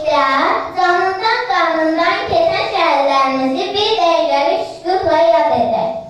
İslam, canından kanından kesen şəhərlərimizi bir dəqiqəlik şükürlə yad edək.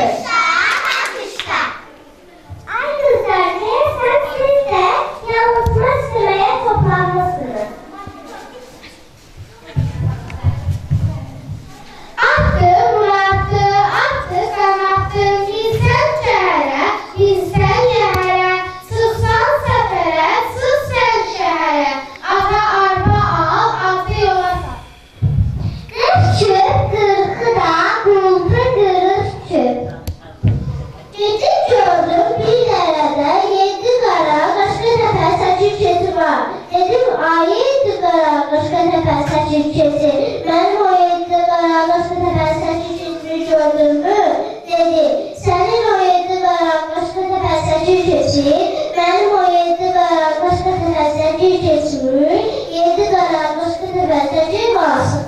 Alkışla, alkışla. Ay güzelliğe sen siz de yansıma sıraya toplanmasınız. Aktı, murattı, aktı, kanattı, bilsen şehre, bilsen yere, sıksan sefere, sık sen şehre, ata arpa al, atı yola sat. Kırk çöp, kırkı da, buldu kırık çöp. Gece gördüm bir derede, yedi kara, başka tepe saçı çeti var. Dedim ay yedi kara, başka tepe saçı çeti. Benim o yedi kara, başka tepe saçı çetini gördün mü? Dedi, senin o yedi kara, başka tepe saçı çeti. Benim o yedi kara, başka tepe saçı çetimi. Yedi kara, başka tepe saçı varsın.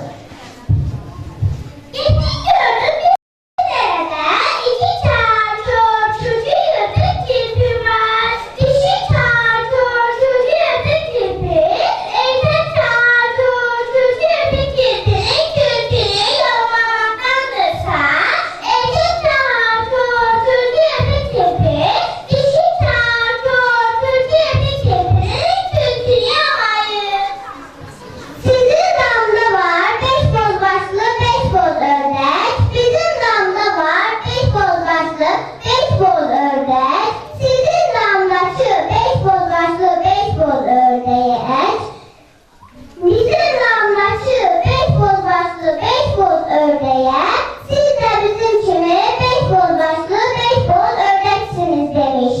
Gitti gördüm bir derede, iki çarçur, çocuğu yırtık kirpi var. Dişi çarçur, çocuğu yırtık kirpi. Erkek çarçur, çocuğu yırtık kirpinin kürkünü yolmaktandır. Erkek çarçur, çocuğu yırtık kirpi. Dişi çarçur, çocuğu yırtık kirpinin kürkünü alayım. Sizin damda var beş boz başlı, beş boz ördek. Bizim damda var beş boz başlı, beş boz ördek. Sizin damdaki beş boz başlı, beş boz ördek. Bizim damdaki beş boz başlı, beş boz ördeğe. Siz de bizim kimi beş boz başlı, beş boz ördeksiniz demiş.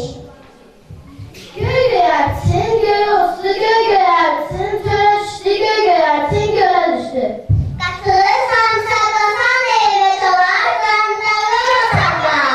Göy göyersin, göy olsun, göy göyersin, töre düştü, göy göyersin, göre düştü. Katılırsan saklasan devlet olar, zandarlar saklar.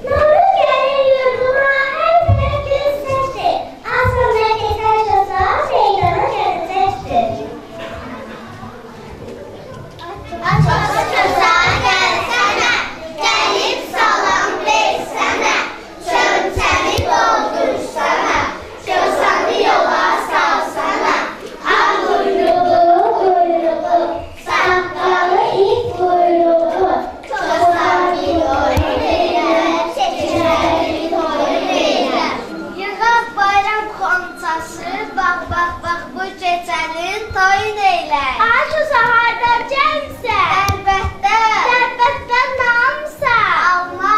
Nurun gelir yurduma her taraf gül sesli. Aslında keser şasa meydana gelmektir. Açılsa gelsene, gelip salam versene. Çömçəni doldursana, gözəni yola salsana. Ağ kuyruğu, kuyruğu, saqqalı ip kuyruğu. Çoxdan bir oyun eyle, çekiləri toyun eyle. Yığaq bayram xonçası, bax, bax, bax bu gecənin toyun eyle. Aşı saharda gəlsən, əlbəttə, əlbəttə namsa. Alma,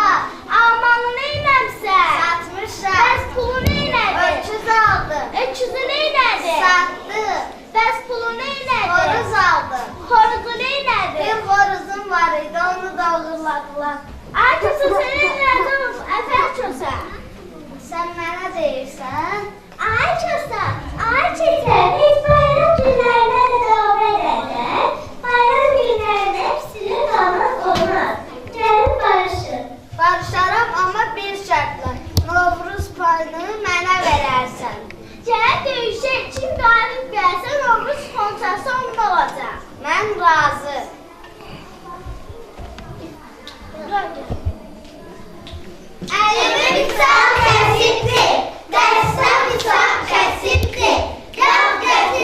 almanı neynəmsən? Satmışam. Bəs pulu neynədi? Öküz aldım. Öküzü neynədi? Sattı. Bəs pulu neynədi? Xoruz aldım. Xoruzu neynədi? Bir xoruzum var idi, onu da uğurladılar. Ay çosa, senin nədir? Əfər çosa. Sən mənə deyirsən? Ay çosa, ay çosa, biz bayram günlərində də dövr edək. Bayram günlərində hepsinin qalmaz olmaz. Gəlin barışın. Barışaram, amma bir şərtlə. Novruz payını mənə verərsən. Gəl döyüşək, kim qalib gəlsə Novruz xonçası onun olacaq. Mən razı. Əlimi bıçaq kəsibdi, dəstə bıçaq kəsibdi. Yav gətir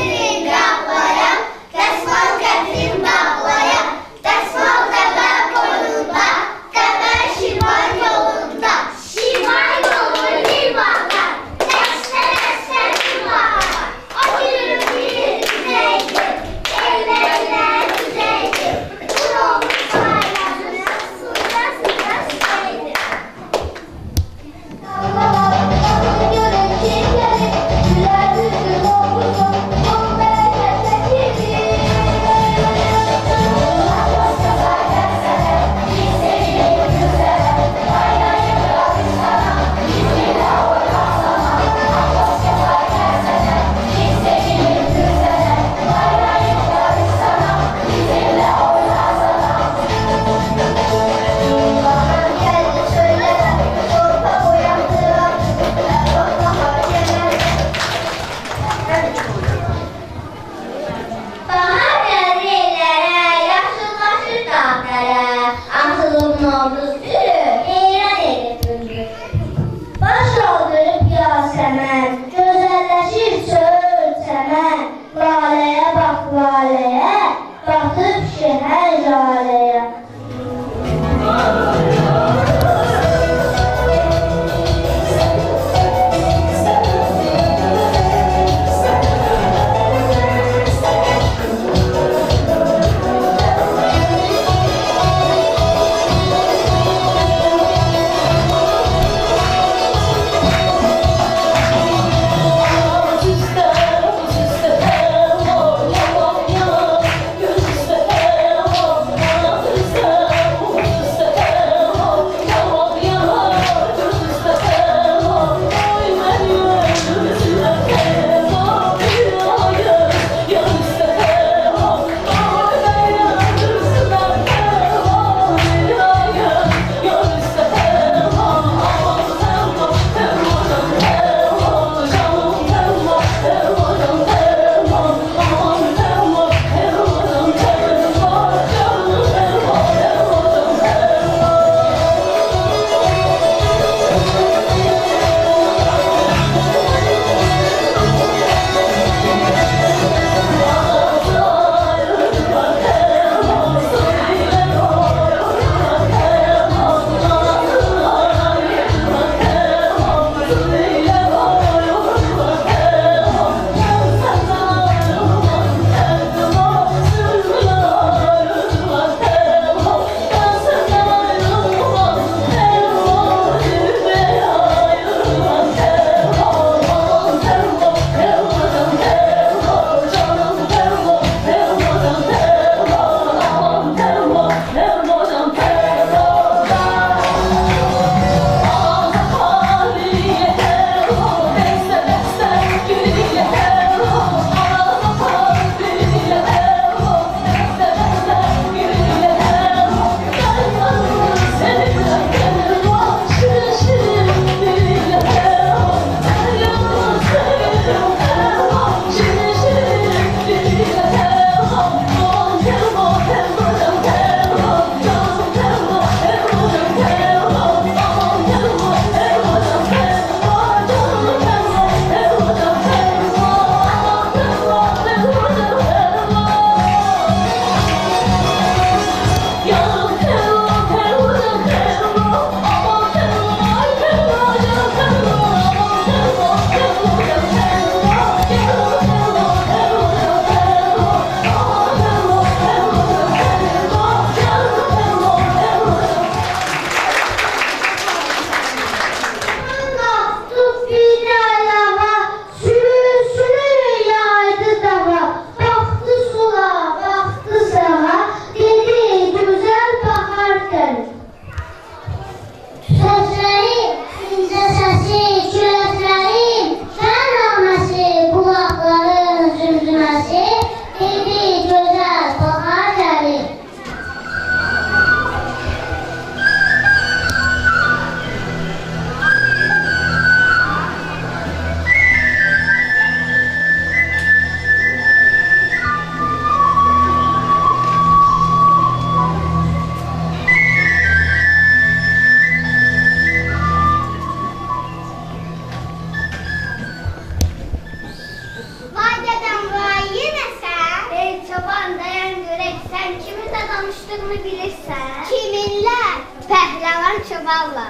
valla.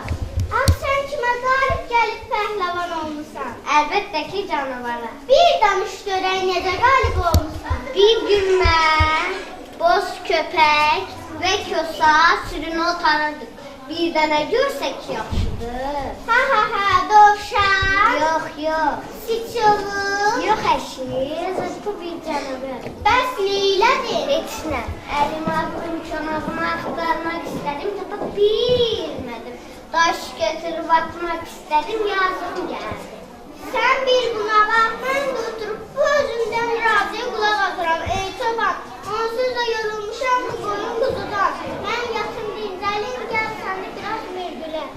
Ah, sən kimə qalib gəlib pəhləvan olmusan? Əlbəttə ki, canavara. Bir danış görək necə qalib olmusan? Bir gün mən boz köpək və kosa sürünü otarırdım. Bir dənə görsək yaxşıdır. Ha, dovşan. Yox. Siçovul. Yox əşi, bu bir canavar. Bəs neylədir? Heç nə. Əlim aldım, çanağımı axtarmaq istədim, tapa bilmədim. Daş götürüb atmaq istədim, yazığım gəldi. Sən bir buna bax, mən də oturub bu özümdən razıya qulaq atıram. Ey çoban, onsuz da yorulmuşam bu boyun quzudan. Mən yatım dincəlim, gəl sən də biraz mürgülə.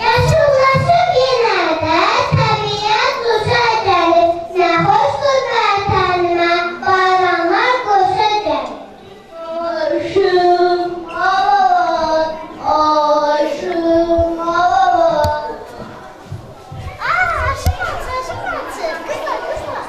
Yaşıllaşıb yenə də təbiət quşa gəlir. Nə xoşdur vətənimə, bayramlar qoşa gəlir. Aşım, alavat, aşım, alavat. Aşım açır, qızlar.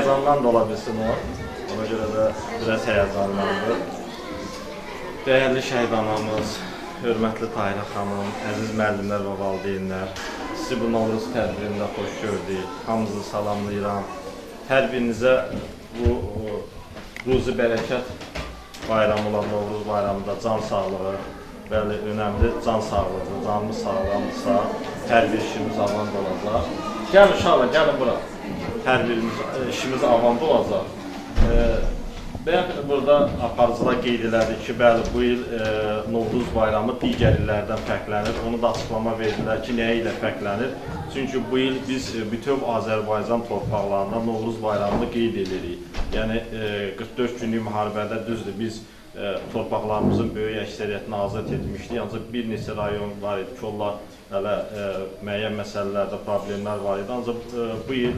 həyəcandan da ola bilsin o. Ona görə də biraz həyəcanlandı. Dəyərli şəhid anamız, hörmətli Tahirə xanım, əziz müəllimlər və valideynlər, sizi bu Novruz tədbirində xoş gördük. Hamınızı salamlayıram. Hər birinizə bu ruzi bərəkət bayramı olan Novruz bayramında can sağlığı, bəli, önəmli can sağlığı, canımız sağlamdırsa, hər bir işimiz avand olacaq. Gəlin uşaqlar, gəlin bura. Hər birimiz işimiz avand olacaq. Bəyan burada aparıcılar qeyd elədi ki, bəli, bu il Novruz bayramı digər illərdən fərqlənir. Onu da açıqlama verdilər ki, nəyə ilə fərqlənir? Çünki bu il biz bütöv Azərbaycan torpaqlarında Novruz bayramını qeyd edirik. Yəni 44 günlük müharibədə düzdür, biz torpaqlarımızın böyük əksəriyyətini azad etmişdik. Ancaq bir neçə rayon var idi ki, onlar hələ müəyyən məsələlərdə problemlər var idi. Ancaq bu il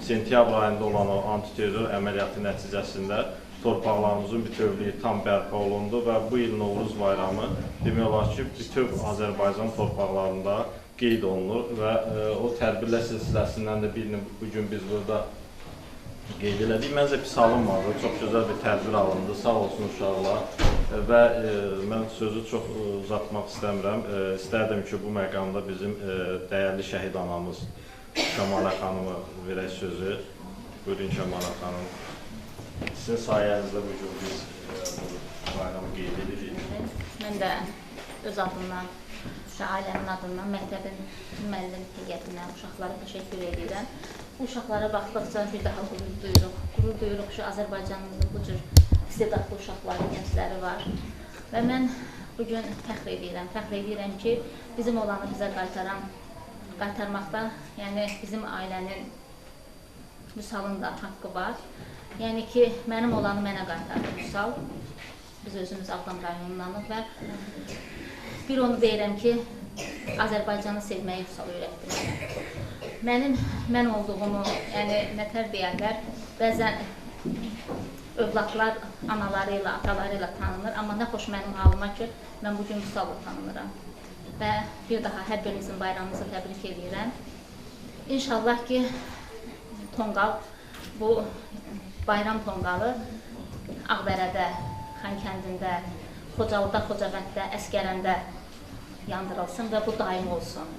sentyabr ayında olan o antiterror əməliyyatı nəticəsində torpaqlarımızın bütövlüyü tam bərpa olundu və bu il Novruz bayramı demək olar ki, bütöv Azərbaycan torpaqlarında qeyd olunur və o tədbirlər silsiləsindən də birini bugün biz burada qeyd elədik. Məncə pis alınmadı, çox gözəl bir tədbir alındı, sağ olsun uşaqlar və mən sözü çox uzatmaq istəmirəm. İstərdim ki, bu məqamda bizim dəyərli şəhid anamız Şəmalə xanımı verək sözü. Buyurun Şəmalə xanım. Sizin sayənizdə bugün biz bu bayramı qeyd edirik. Mən də öz adımdan və ailəmin adından məktəbin müəllim heyətindən uşaqlara təşəkkür edirəm. Bu uşaqlara baxdıqca bir daha qürur duyuruq. Qürur duyuruq ki, Azərbaycanımızın bu cür istedadlı uşaqları, gəncləri var. Və mən bugün fəxr edirəm ki, bizim olanı bizə qaytarmaqda, yəni bizim ailənin Vüsalın da haqqı var. Yəni ki, mənim olanı mənə qaytardı Vüsal. Biz özümüz Ağdam rayonundanıq və bir onu deyirəm ki, Azərbaycanı sevməyi Vüsal öyrətdi mənə. Mən olduğumu, yəni nətər deyərlər, bəzən övladlar anaları ilə, ataları ilə tanınır, amma nə xoş mənim halıma ki, mən bugün Vüsalı tanınıram. Və bir daha hər birimizin bayramımızı təbrik edirəm. İnşallah ki, tonqal, bu bayram tonqalı Ağdərədə, Xankəndində, Xocalıda, Xocavənddə, Əskərəndə yandırılsın və bu daim olsun.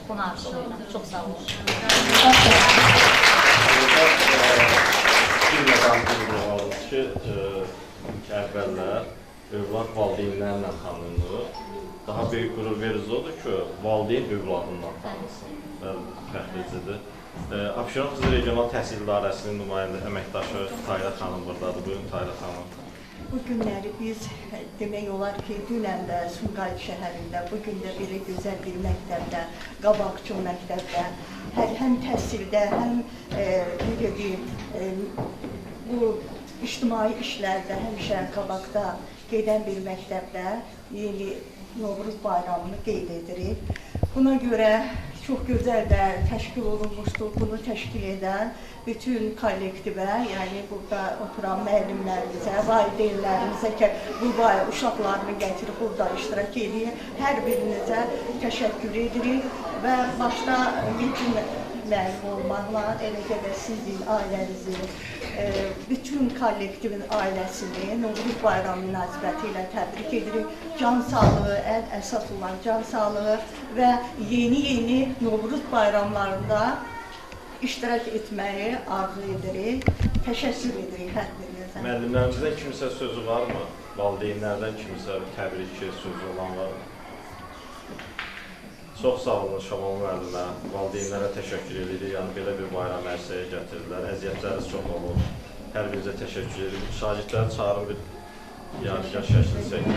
Bunu arzulayıram. Çox sağ olun. Bir məqam qurulmalıdır ki, əvvəllər övlad valideynlərlə tanınır. Daha böyük qürur verici odur ki, valideyn övladından tanınsın. Fəxricidir. Abşeron Xızı Regional Təhsil İdarəsinin nümayəndə əməkdaşı Tahirə xanım buradadır. Buyurun Tahirə xanım. Bu günləri biz demək olar ki, dünən də Sumqayıt şəhərində, bugün də belə gözəl bir məktəbdə, qabaqcıl məktəbdə, həm təhsildə, həm necə deyim, bu ictimai işlərdə həmişə qabaqda gedən bir məktəbdə yeni Novruz bayramını qeyd edirik. Buna görə çox gözəl də təşkil olunmuşdur. Bunu təşkil edən bütün kollektivə, yəni burada oturan müəllimlərimizə, valideynlərimizə ki, bu uşaqlarını gətirib burada iştirak edir. Hər birinizə təşəkkür edirik və başda bütün müəllim olmaqla, eləcə də sizin ailənizin, bütün kollektivin ailəsini Novruz bayramı münasibəti ilə təbrik edirik. Can sağlığı, ən əsas olan can sağlığı və yeni Novruz bayramlarında iştirak etməyi arzu edirik. Təşəkkür edirik hər birinizə. Müəllimlərimizdən kimisə sözü varmı? Valideynlərdən kimisə təbrik sözü olan var mı? Çox sağ olun Şamal müəllimə, valideynlərə təşəkkür edirik. Yəni belə bir bayram ərsəyə gətirdilər. Əziyyətləriniz çox olur. Hər birinizə təşəkkür edirik. Şagirdləri çağırın bir yadigar şəkli çəkdir.